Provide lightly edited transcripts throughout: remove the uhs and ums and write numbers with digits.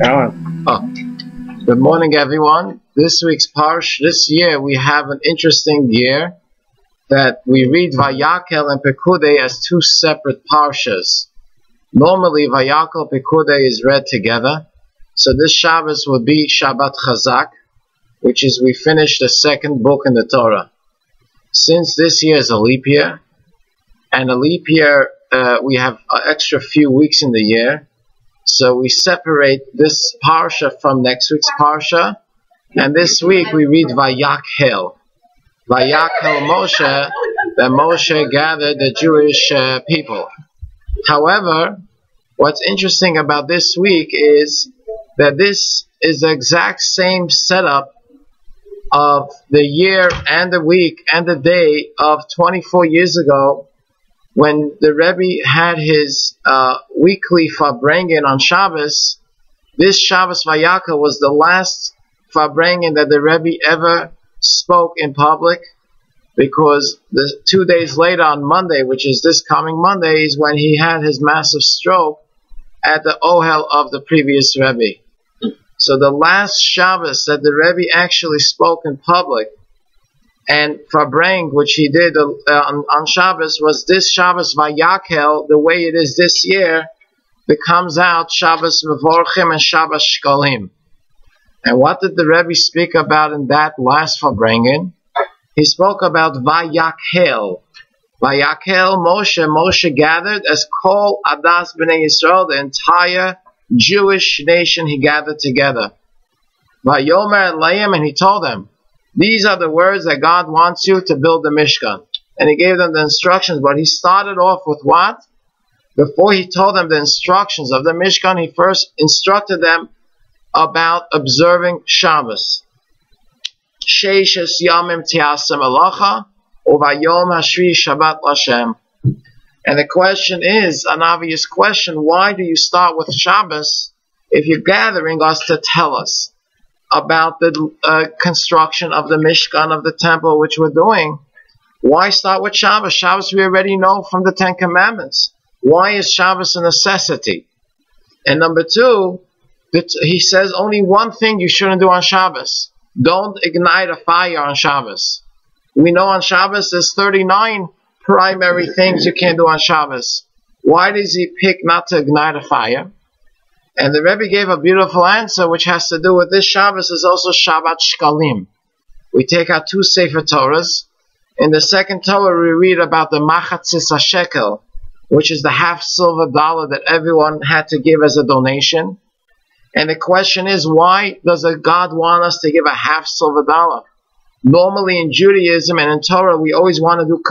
Alan. Oh, good morning, everyone. This week's this year we have an interesting year that we read Vayakel and Pekudei as two separate parshas. Normally, Vayakel Pekudei is read together. So this Shabbos will be Shabbat Chazak, which is we finish the second book in the Torah. Since this year is a leap year, and a leap year we have an extra few weeks in the year, so we separate this parsha from next week's parsha, and this week we read Vayakel. Vayakel Moshe, that Moshe gathered the Jewish people. However, what's interesting about this week is that this is the exact same setup of the year and the week and the day of 24 years ago, when the Rebbe had his weekly Farbrengen on Shabbos. This Shabbos Vayakel was the last Farbrengen that the Rebbe ever spoke in public, because the 2 days later on Monday, which is this coming Monday, is when he had his massive stroke at the Ohel of the previous Rebbe. So the last Shabbos that the Rebbe actually spoke in public and Farbreng, which he did on Shabbos, was this Shabbos Vayakel, the way it is this year, that comes out Shabbos Mevorchim and Shabbos Shkalim. And what did the Rebbe speak about in that last Farbrengen? He spoke about Vayakel. Vayakel Moshe gathered as Kol Adas B'nai Yisrael, the entire Jewish nation he gathered together. Vayomer Leim, and he told them, these are the words that God wants you to build the Mishkan. And he gave them the instructions, but he started off with what? Before he told them the instructions of the Mishkan, he first instructed them about observing Shabbos. Sheishes Yamim Tiasem Elacha, Uvayom Hashvi Shabbat Lashem. And the question is, an obvious question, why do you start with Shabbos if you're gathering us to tell us about the construction of the Mishkan, of the temple, which we're doing? Why start with Shabbos? Shabbos we already know from the Ten Commandments. Why is Shabbos a necessity? And number two, he says only one thing you shouldn't do on Shabbos. Don't ignite a fire on Shabbos. We know on Shabbos there's 39 primary things you can't do on Shabbos. Why does he pick not to ignite a fire? And the Rebbe gave a beautiful answer, which has to do with this Shabbos is also Shabbat Shkalim. We take our two Sefer Torahs. In the second Torah we read about the Machatzis HaShekel, which is the half silver dollar that everyone had to give as a donation. And the question is, why does God want us to give a half silver dollar? Normally in Judaism and in Torah we always want to do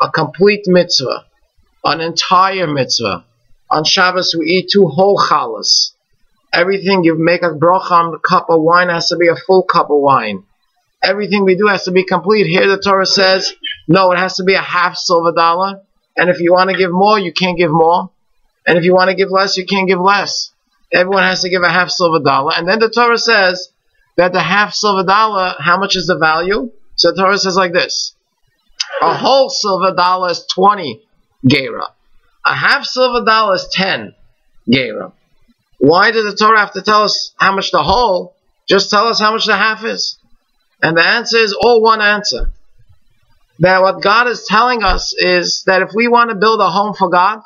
a complete mitzvah, an entire mitzvah. On Shabbos we eat 2 whole challahs. Everything you make a bracha on a cup of wine has to be a full cup of wine. Everything we do has to be complete. Here the Torah says, no, it has to be a half silver dollar. And if you want to give more, you can't give more. And if you want to give less, you can't give less. Everyone has to give a half silver dollar. And then the Torah says that the half silver dollar, how much is the value? So the Torah says like this. A whole silver dollar is 20 gera. A half silver dollar is 10 gera. Why does the Torah have to tell us how much the whole? Just tell us how much the half is. And the answer is all one answer. That what God is telling us is that if we want to build a home for God,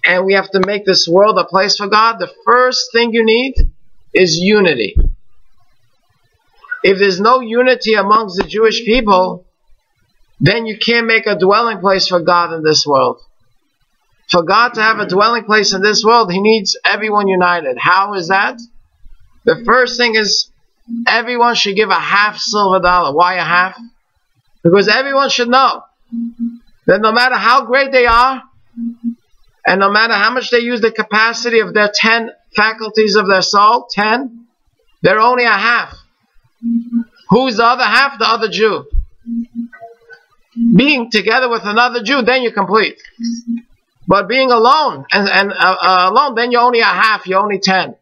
and we have to make this world a place for God, the first thing you need is unity. If there's no unity amongst the Jewish people, then you can't make a dwelling place for God in this world. For God to have a dwelling place in this world, He needs everyone united. How is that? The first thing is everyone should give a half silver dollar. Why a half? Because everyone should know that no matter how great they are, and no matter how much they use the capacity of their 10 faculties of their soul, 10, they're only a half. Who's the other half? The other Jew. Being together with another Jew, then you're complete. But being alone, alone, then you're only a half, you're only 10.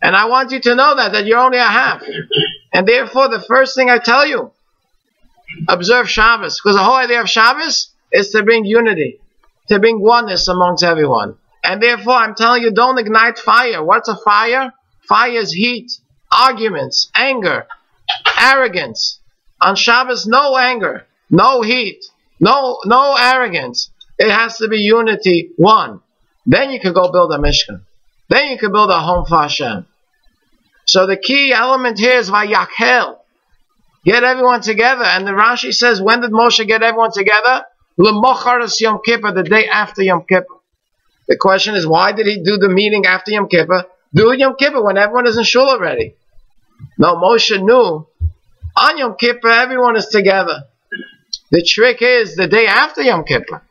And I want you to know that you're only a half. And therefore, the first thing I tell you, observe Shabbos. Because the whole idea of Shabbos is to bring unity, to bring oneness amongst everyone. And therefore, I'm telling you, don't ignite fire. What's a fire? Fire is heat, arguments, anger, arrogance. On Shabbos, no anger, no heat, no arrogance. It has to be unity, one. Then you can go build a Mishkan. Then you can build a home for Hashem. So the key element here is Vayakhel. Get everyone together. And the Rashi says, when did Moshe get everyone together? L'mocharas Yom Kippur, the day after Yom Kippur. The question is, why did he do the meeting after Yom Kippur? Do Yom Kippur when everyone is in shul already. No, Moshe knew on Yom Kippur everyone is together. The trick is the day after Yom Kippur.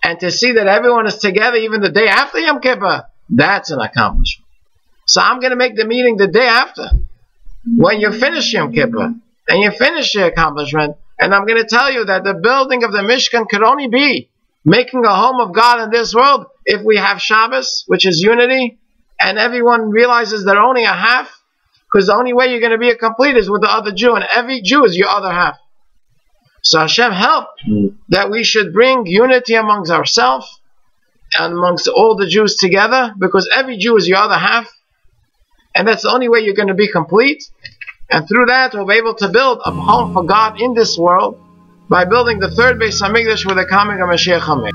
And to see that everyone is together even the day after Yom Kippur, that's an accomplishment. So I'm going to make the meeting the day after. When you finish Yom Kippur and you finish your accomplishment, and I'm going to tell you that the building of the Mishkan could only be making a home of God in this world if we have Shabbos, which is unity, and everyone realizes they're only a half, because the only way you're going to be a complete is with the other Jew, and every Jew is your other half. So Hashem help that we should bring unity amongst ourselves and amongst all the Jews together, because every Jew is your other half, and that's the only way you're going to be complete. And through that, we'll be able to build a home for God in this world by building the third Beis Hamikdash with the coming of Mashiach HaMelech.